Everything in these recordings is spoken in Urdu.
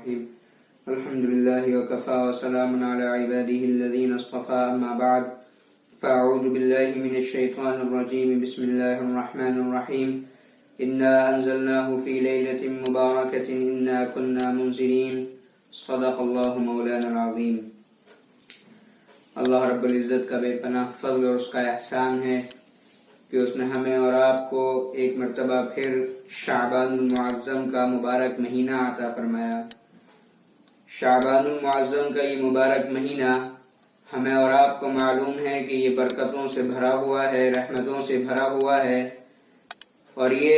الرحيم الحمد لله وكفى وسلام على عباده الذين اصطفى أما بعد فأعوذ بالله من الشيطان الرجيم بسم الله الرحمن الرحيم إنا أنزلناه في ليلة مباركة إنا كنا منذرين صدق الله مولانا العظيم۔ اللہ رب العزت کا بے پناہ فضل اور اس کا احسان ہے کہ اس نے ہمیں اور آپ کو ایک مرتبہ پھر شعبان المعظم کا مبارک مہینہ عطا فرمایا۔ شعبان المعظم کا یہ مبارک مہینہ ہمیں اور آپ کو معلوم ہے کہ یہ برکتوں سے بھرا ہوا ہے، رحمتوں سے بھرا ہوا ہے، اور یہ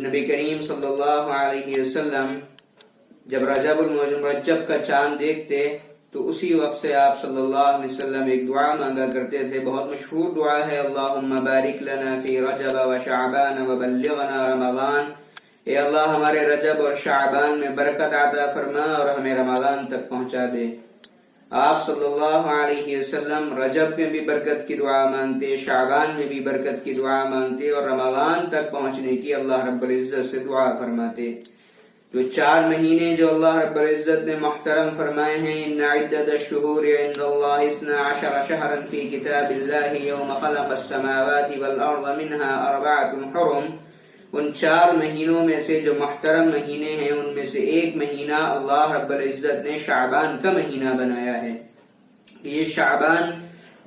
نبی کریم صلی اللہ علیہ وسلم جب رجب المرجب کا چاند دیکھتے تو اسی وقت سے آپ صلی اللہ علیہ وسلم ایک دعا مانگا کرتے تھے، بہت مشہور دعا ہے، اللہم بارک لنا فی رجب و شعبان و بلغنا رمضان۔ اے اللہ ہمارے رجب اور شعبان میں برکت عطا فرما اور ہمیں رمضان تک پہنچا دے۔ آپ صلی اللہ علیہ وسلم رجب میں بھی برکت کی دعا مانگتے، شعبان میں بھی برکت کی دعا مانگتے اور رمضان تک پہنچنے کی اللہ رب العزت سے دعا فرماتے۔ تو 4 مہینے جو اللہ رب العزت نے محترم فرمائے ہیں، ان عدت الشہور عند اللہ 12 شہرا فی کتاب اللہ یوم خلق السماوات والارض منها 4 حرم، ان 4 مہینوں میں سے جو محترم مہینے ہیں ان میں سے ایک مہینہ اللہ رب العزت نے شعبان کا مہینہ بنایا ہے۔ یہ شعبان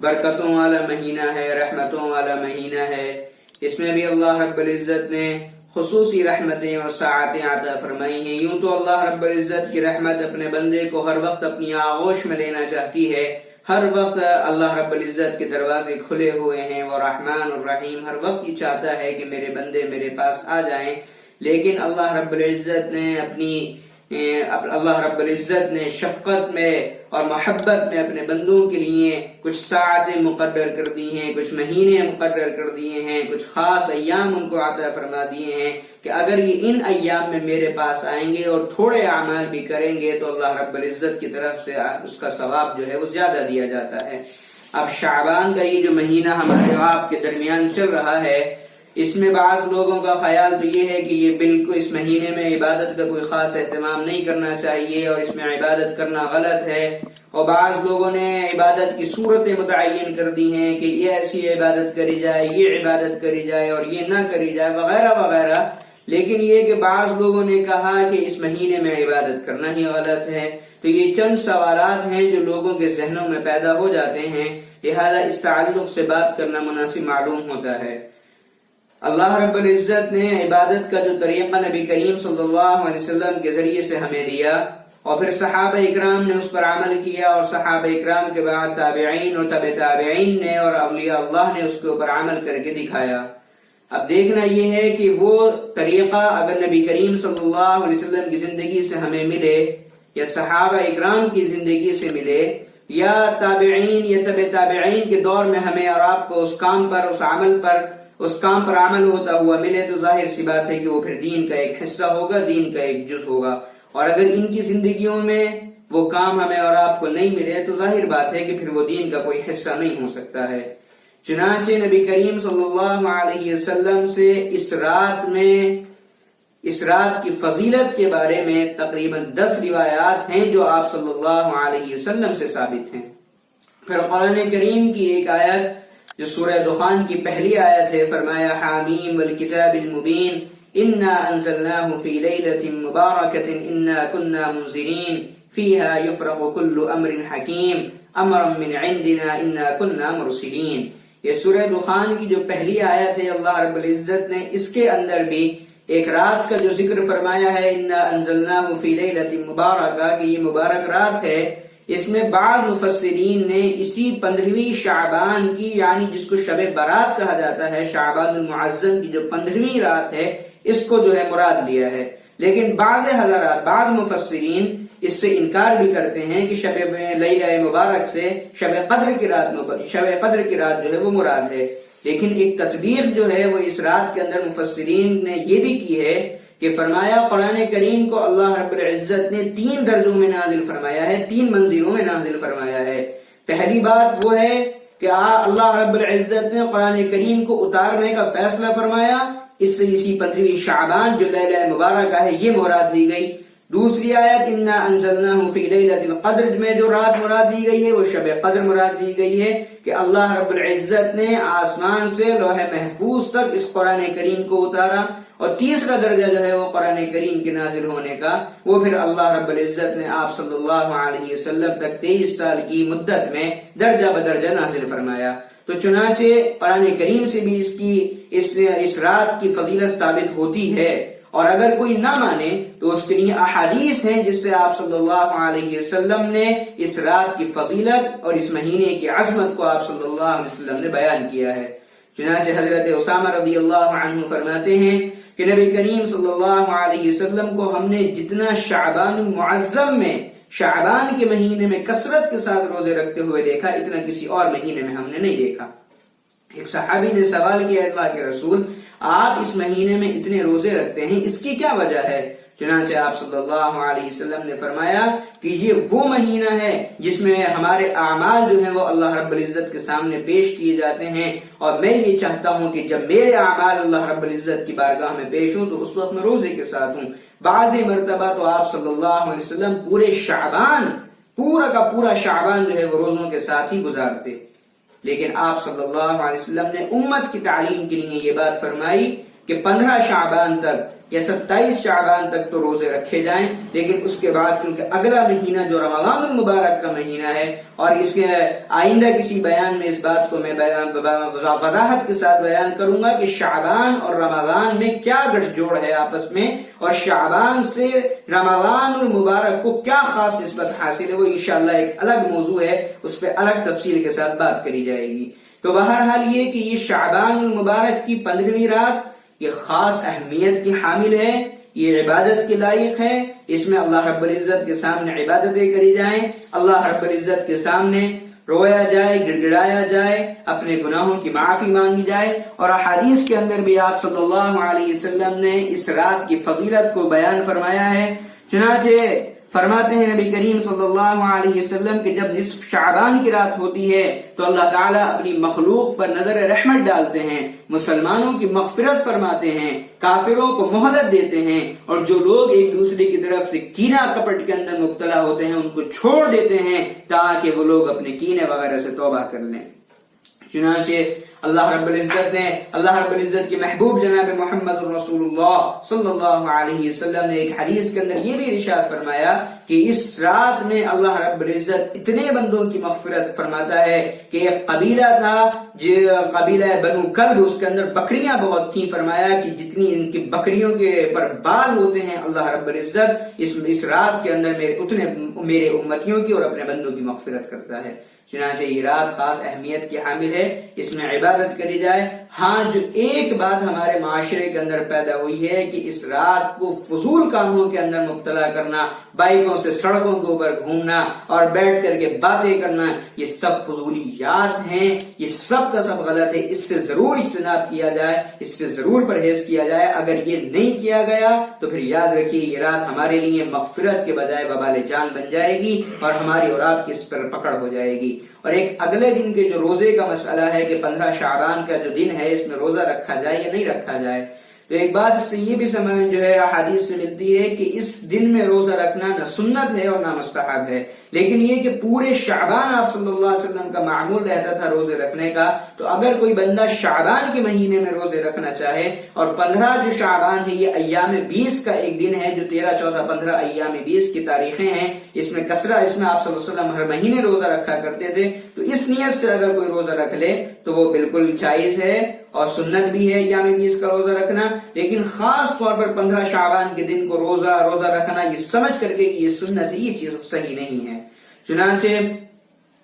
برکتوں والا مہینہ ہے، رحمتوں والا مہینہ ہے، اس میں بھی اللہ رب العزت نے خصوصی رحمتیں اور ساعتیں عطا فرمائی ہیں۔ یوں تو اللہ رب العزت کی رحمت اپنے بندے کو ہر وقت اپنی آغوش میں لینا چاہتی ہے، ہر وقت اللہ رب العزت کے دروازے کھلے ہوئے ہیں، وہ رحمان الرحیم ہر وقت یہ چاہتا ہے کہ میرے بندے میرے پاس آ جائیں، لیکن اللہ رب العزت نے شفقت میں اور محبت میں اپنے بندوں کے لیے کچھ ساعتیں مقرر کر دی ہیں، کچھ مہینے مقرر کر دیے ہیں، کچھ خاص ایام ان کو عطا فرما دیے ہیں کہ اگر یہ ان ایام میں میرے پاس آئیں گے اور تھوڑے اعمال بھی کریں گے تو اللہ رب العزت کی طرف سے اس کا ثواب جو ہے وہ زیادہ دیا جاتا ہے۔ اب شعبان کا یہ جو مہینہ ہمارے آپ کے درمیان چل رہا ہے، اس میں بعض لوگوں کا خیال تو یہ ہے کہ یہ بالکل اس مہینے میں عبادت کا کوئی خاص اہتمام نہیں کرنا چاہیے اور اس میں عبادت کرنا غلط ہے، اور بعض لوگوں نے عبادت کی صورتیں متعین کر دی ہیں کہ یہ ایسی عبادت کری جائے، یہ عبادت کری جائے اور یہ نہ کری جائے وغیرہ وغیرہ، لیکن یہ کہ بعض لوگوں نے کہا کہ اس مہینے میں عبادت کرنا ہی غلط ہے۔ تو یہ چند سوالات ہیں جو لوگوں کے ذہنوں میں پیدا ہو جاتے ہیں، لہذا اس تعلق سے بات کرنا مناسب معلوم ہوتا ہے۔ اللہ رب العزت نے عبادت کا جو طریقہ نبی کریم صلی اللہ علیہ وسلم کے ذریعے سے ہمیں دیا اور پھر صحابہ اکرام نے اس پر عمل کیا، اور صحابہ اکرام کے بعد تابعین اور تبع تابعین نے اور اولیاء اللہ نے اس کے اوپر عمل کر کے دکھایا۔ اب دیکھنا یہ ہے کہ وہ طریقہ اگر نبی کریم صلی اللہ علیہ وسلم کی زندگی سے ہمیں ملے یا صحابہ اکرام کی زندگی سے ملے یا تابعین یا تبع تابعین کے دور میں ہمیں اور آپ کو اس کام پر عمل ہوتا ہوا ملے تو ظاہر سی بات ہے کہ وہ پھر دین کا ایک حصہ ہوگا، دین کا ایک جز ہوگا، اور اگر ان کی زندگیوں میں وہ کام ہمیں اور آپ کو نہیں ملے تو ظاہر بات ہے کہ پھر وہ دین کا کوئی حصہ نہیں ہو سکتا ہے۔ چنانچہ نبی کریم صلی اللہ علیہ وسلم سے اس رات کی فضیلت کے بارے میں تقریباً 10 روایات ہیں جو آپ صلی اللہ علیہ وسلم سے ثابت ہیں۔ پھر قرآن کریم کی ایک آیت جو سورہ دخان کی پہلی آیت ہے، فرمایا حامیم والکتاب المبین انا انزلناه فی لیلۃ مبارکۃ انا کنا منذرین فیہا یفرق کل امر حکیم امرا من عندنا انا کنا مرسلین۔ یہ سورہ دخان کی جو پہلی آیت ہے، اللہ رب العزت نے اس کے اندر بھی ایک رات کا جو ذکر فرمایا ہے، انا انزلناه فی لیلۃ مبارکہ، کہ یہ مبارک رات ہے۔ اس میں بعض مفسرین نے اسی 15ویں شعبان کی، یعنی جس کو شب برات کہا جاتا ہے، شعبان المعظم کی جو 15ویں رات ہے، اس کو جو ہے مراد لیا ہے، لیکن بعض مفسرین اس سے انکار بھی کرتے ہیں کہ شب لیلہ مبارک سے شب قدر کی رات جو ہے وہ مراد ہے۔ لیکن ایک تطبیق جو ہے وہ اس رات کے اندر مفسرین نے یہ بھی کی ہے کہ فرمایا قرآن کریم کو اللہ رب العزت نے 3 درجوں میں نازل فرمایا ہے، 3 منزلوں میں نازل فرمایا ہے۔ پہلی بات وہ ہے کہ اللہ رب العزت نے قرآن کریم کو اتارنے کا فیصلہ فرمایا، اس سے اسی 15ویں شعبان جو لیلہ مبارکہ ہے یہ مراد دی گئی۔ دوسری آیت انا انزلناہ فی لیلۃ القدر میں جو رات مراد لی گئی ہے وہ شب قدر مراد لی گئی ہے کہ اللہ رب العزت نے آسمان سے لوح محفوظ تک اس قرآن کریم کو اتارا، اور تیسرا درجہ جو ہے وہ قرآن کریم کے نازل ہونے کا، وہ پھر اللہ رب العزت نے آپ صلی اللہ علیہ وسلم تک 23 سال کی مدت میں درجہ بدرجہ نازل فرمایا۔ تو چنانچہ قرآن کریم سے بھی اس رات کی فضیلت ثابت ہوتی ہے، اور اگر کوئی نہ مانے تو اس کے لیے احادیث ہیں جس سے آپ صلی اللہ علیہ وسلم نے اس رات کی فضیلت اور اس مہینے کی عظمت کو آپ صلی اللہ علیہ وسلم نے بیان کیا ہے۔ چنانچہ حضرت اسامہ رضی اللہ عنہ فرماتے ہیں کہ نبی کریم صلی اللہ علیہ وسلم کو ہم نے جتنا شعبان المعظم میں، شعبان کے مہینے میں کثرت کے ساتھ روزے رکھتے ہوئے دیکھا، اتنا کسی اور مہینے میں ہم نے نہیں دیکھا۔ ایک صحابی نے سوال کیا، اللہ کے رسول آپ اس مہینے میں اتنے روزے رکھتے ہیں، اس کی کیا وجہ ہے؟ چنانچہ آپ صلی اللہ علیہ وسلم نے فرمایا کہ یہ وہ مہینہ ہے جس میں ہمارے اعمال جو ہیں وہ اللہ رب العزت کے سامنے پیش کیے جاتے ہیں، اور میں یہ چاہتا ہوں کہ جب میرے اعمال اللہ رب العزت کی بارگاہ میں پیش ہوں تو اس وقت میں روزے کے ساتھ ہوں۔ بعض مرتبہ تو آپ صلی اللہ علیہ وسلم پورے شعبان، پورا کا پورا شعبان جو ہے وہ روزوں کے ساتھ ہی گزارتے، لیکن آپ صلی اللہ علیہ وسلم نے امت کی تعلیم کے لیے یہ بات فرمائی کہ 15 شعبان تک یا 27 شعبان تک تو روزے رکھے جائیں، لیکن اس کے بعد چونکہ اگلا مہینہ جو رمضان المبارک کا مہینہ ہے، اور اس کے آئندہ کسی بیان میں اس بات کو میں وضاحت کے ساتھ بیان کروں گا کہ شعبان اور رمضان میں کیا گٹھ جوڑ ہے آپس میں، اور شعبان سے رمضان المبارک کو کیا خاص نسبت حاصل ہے، وہ انشاءاللہ ایک الگ موضوع ہے، اس پہ الگ تفصیل کے ساتھ بات کری جائے گی۔ تو بہرحال یہ کہ یہ شعبان المبارک کی 15ویں رات یہ خاص اہمیت کی حامل ہے، یہ عبادت کے لائق ہے، اس میں اللہ رب العزت کے سامنے عبادتیں کری جائیں، اللہ رب العزت کے سامنے رویا جائے، گڑ گڑایا جائے، اپنے گناہوں کی معافی مانگی جائے، اور احادیث کے اندر بھی آپ صلی اللہ علیہ وسلم نے اس رات کی فضیلت کو بیان فرمایا ہے۔ چنانچہ فرماتے ہیں نبی کریم صلی اللہ علیہ وسلم کہ جب نصف شعبان کی رات ہوتی ہے تو اللہ تعالیٰ اپنی مخلوق پر نظر رحمت ڈالتے ہیں، مسلمانوں کی مغفرت فرماتے ہیں، کافروں کو مہلت دیتے ہیں، اور جو لوگ ایک دوسرے کی طرف سے کینہ کپٹ کے اندر مبتلا ہوتے ہیں ان کو چھوڑ دیتے ہیں تاکہ وہ لوگ اپنے کینے وغیرہ سے توبہ کر لیں۔ چنانچہ اللہ رب العزت کے محبوب جناب محمد رسول اللہ صلی اللہ علیہ وسلم نے ایک حدیث کے اندر یہ بھی ارشاد فرمایا کہ اس رات میں اللہ رب العزت اتنے بندوں کی مغفرت فرماتا ہے کہ ایک قبیلہ تھا جو قبیلہ بنو کلب، اس کے اندر بکریاں بہت تھیں، فرمایا کہ جتنی ان کی بکریوں کے پر بال ہوتے ہیں اللہ رب العزت اس رات کے اندر اتنے میرے امتیوں کی اور اپنے بندوں کی مغفرت کرتا ہے۔ چنانچہ یہ رات خاص اہمیت کی حامل ہے، اس میں عبادت کری جائے۔ ہاں، جو ایک بات ہمارے معاشرے کے اندر پیدا ہوئی ہے کہ اس رات کو فضول کاموں کے اندر مبتلا کرنا، بائکوں سے سڑکوں کے اوپر گھومنا اور بیٹھ کر کے باتیں کرنا، یہ سب فضولیات ہیں، یہ سب کا سب غلط ہے، اس سے ضرور اجتناب کیا جائے، اس سے ضرور پرہیز کیا جائے۔ اگر یہ نہیں کیا گیا تو پھر یاد رکھیے یہ رات ہمارے لیے مغفرت کے بجائے وبال جان بن جائے گی، اور ہماری اور آپ کی اس پر پکڑ ہو جائے گی۔ اور ایک اگلے دن کے جو روزے کا مسئلہ ہے کہ 15 شعبان کا جو دن ہے اس میں روزہ رکھا جائے یا نہیں رکھا جائے، تو ایک بات اس سے یہ بھی سمجھ جو ہے احادیث سے ملتی ہے کہ اس دن میں روزہ رکھنا نہ سنت ہے اور نہ مستحب ہے، لیکن یہ کہ پورے شعبان آپ صلی اللہ علیہ وسلم کا معمول رہتا تھا روزے رکھنے کا، تو اگر کوئی بندہ شعبان کے مہینے میں روزے رکھنا چاہے، اور 15 جو شعبان ہے یہ ایام 20 کا ایک دن ہے، جو 13، 14، 15 ایام 20 کی تاریخیں ہیں، اس میں کسرہ، اس میں آپ صلی اللہ علیہ وسلم ہر مہینے روزہ رکھا کرتے تھے، تو اس نیت سے اگر کوئی روزہ رکھ لے تو وہ بالکل جائز ہے اور سنت بھی ہے ایام 20 کا روزہ رکھنا، لیکن خاص طور پر 15 شعبان کے دن کو روزہ رکھنا یہ سمجھ کر کے کہ یہ سنت ہے، یہ چیز صحیح نہیں ہے۔ چنانچہ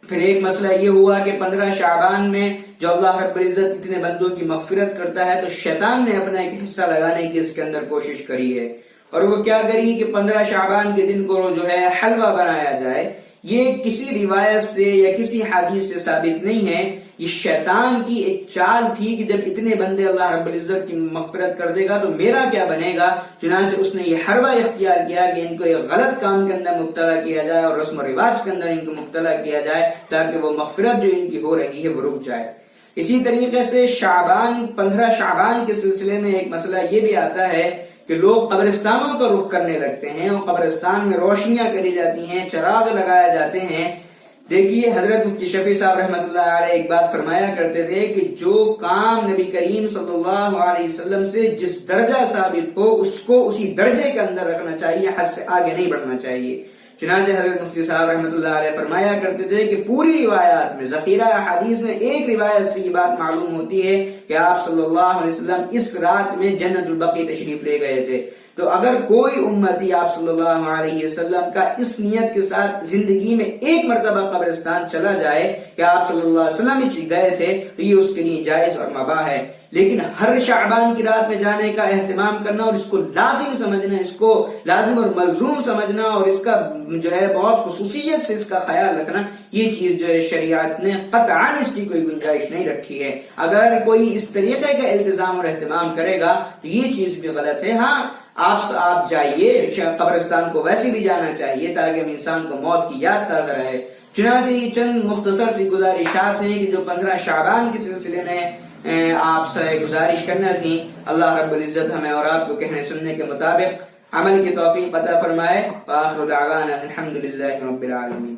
پھر ایک مسئلہ یہ ہوا کہ 15 شعبان میں جو اللہ رب العزت اتنے بندوں کی مغفرت کرتا ہے تو شیطان نے اپنا ایک حصہ لگانے کی اس کے اندر کوشش کری ہے، اور وہ کیا کری کہ 15 شعبان کے دن کو جو ہے حلوہ بنایا جائے۔ یہ کسی روایت سے یا کسی حدیث سے ثابت نہیں ہے، یہ شیطان کی ایک چال تھی کہ جب اتنے بندے اللہ رب العزت کی مغفرت کر دے گا تو میرا کیا بنے گا، چنانچہ اس نے یہ حربہ اختیار کیا کہ ان کو ایک غلط کام کے اندر مبتلا کیا جائے اور رسم و رواج کے اندر ان کو مبتلا کیا جائے تاکہ وہ مغفرت جو ان کی ہو رہی ہے وہ رک جائے۔ اسی طریقے سے 15 شعبان کے سلسلے میں ایک مسئلہ یہ بھی آتا ہے کہ لوگ قبرستانوں کا رخ کرنے لگتے ہیں اور قبرستان میں روشنیاں کری جاتی ہیں، چراغ لگائے جاتے ہیں۔ دیکھیے حضرت مفتی شفیع صاحب رحمۃ اللہ علیہ ایک بات فرمایا کرتے تھے کہ جو کام نبی کریم صلی اللہ علیہ وسلم سے جس درجہ ثابت ہو اس کو اسی درجے کے اندر رکھنا چاہیے، حد سے آگے نہیں بڑھنا چاہیے۔ چنانچہ حضرت مفتی صاحب رحمۃ اللہ علیہ فرمایا کرتے تھے کہ پوری روایات میں، ذخیرہ حدیث میں ایک روایت سے یہ بات معلوم ہوتی ہے کہ آپ صلی اللہ علیہ وسلم اس رات میں جنت البقیع تشریف لے گئے تھے۔ تو اگر کوئی امتی آپ صلی اللہ علیہ وسلم کا اس نیت کے ساتھ زندگی میں ایک مرتبہ قبرستان چلا جائے کہ آپ صلی اللہ علیہ وسلم ہی گئے تھے، تو یہ اس کے لیے جائز اور مباح ہے۔ لیکن ہر شعبان کی رات میں جانے کا اہتمام کرنا اور اس کو لازم سمجھنا، اس کو لازم اور ملزوم سمجھنا اور اس کا جو ہے بہت خصوصیت سے اس کا خیال رکھنا، یہ چیز جو ہے شریعت نے قطعاً اس کی کوئی گنجائش نہیں رکھی ہے۔ اگر کوئی اس طریقے کا التزام اور اہتمام کرے گا تو یہ چیز بھی غلط ہے۔ ہاں آپ جائیے، قبرستان کو ویسے بھی جانا چاہیے تاکہ انسان کو موت کی یاد تازہ رہے۔ چنانچہ یہ چند مختصر سی گزارشات ہیں کہ جو 15 شعبان کے سلسلے میں آپ سے گزارش کرنا تھی۔ اللہ رب العزت ہمیں اور آپ کو کہنے سننے کے مطابق عمل کی توفیق عطا فرمائے۔ وآخر دعوانا الحمدللہ رب العالمین۔